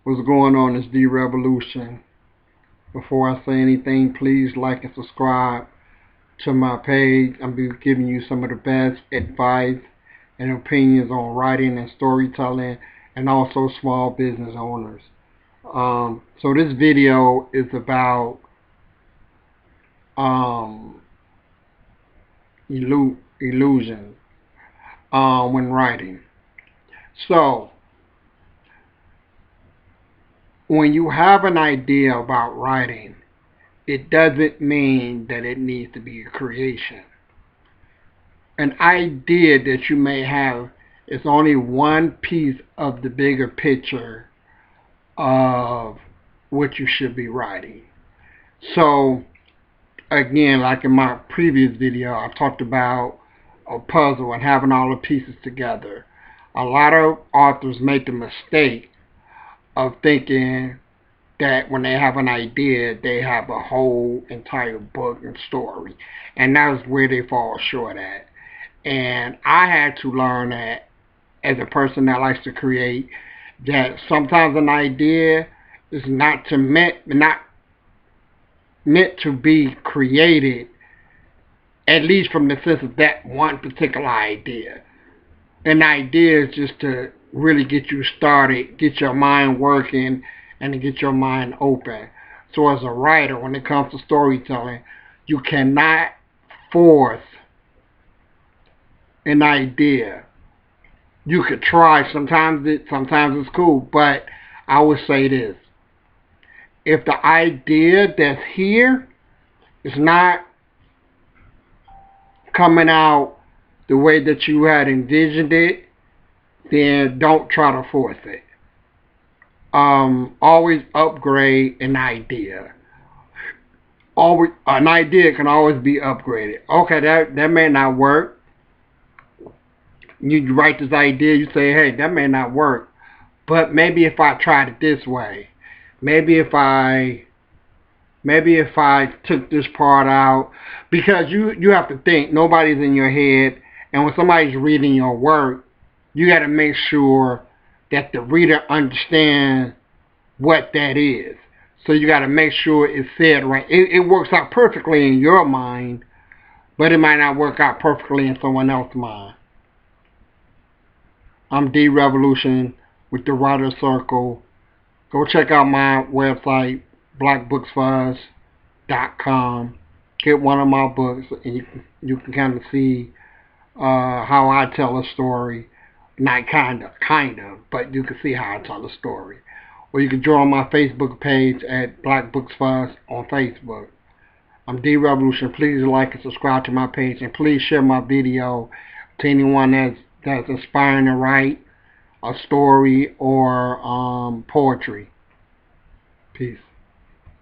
What's going on? It's D Revolution. Before I say anything, please like and subscribe to my page. I'm be giving you some of the best advice and opinions on writing and storytelling, and also small business owners. So this video is about um, illusion when writing. So when you have an idea about writing, it doesn't mean that it needs to be a creation. An idea that you may have is only one piece of the bigger picture of what you should be writing. So again, like in my previous video, I talked about a puzzle and having all the pieces together. A lot of authors make the mistake of thinking that when they have an idea, they have a whole entire book and story. And that's where they fall short at. And I had to learn that as a person that likes to create, that sometimes an idea is not meant to be created, at least from the sense of that one particular idea. An idea is just to really get you started, get your mind working, and to get your mind open. So as a writer, when it comes to storytelling, you cannot force an idea. You could try. Sometimes it's cool, but I would say this: if the idea that's here is not coming out the way that you had envisioned it, then don't try to force it. Always upgrade an idea. Always, an idea can always be upgraded. Okay, that may not work. You write this idea, you say, hey, that may not work, but maybe if I tried it this way, maybe if I took this part out, because you have to think nobody's in your head, and when somebody's reading your work, you got to make sure that the reader understands what that is. So you got to make sure it's said right. It works out perfectly in your mind, but it might not work out perfectly in someone else's mind. I'm D Revolution with the Writer Circle. Go check out my website, blackbooksfuzz.com. Get one of my books, and you can kind of see how I tell a story. Not kind of, but you can see how I tell a story. Or you can join my Facebook page at Black Books Fuzz on Facebook. I'm D Revolution. Please like and subscribe to my page, and please share my video to anyone that's aspiring to write a story or poetry. Peace.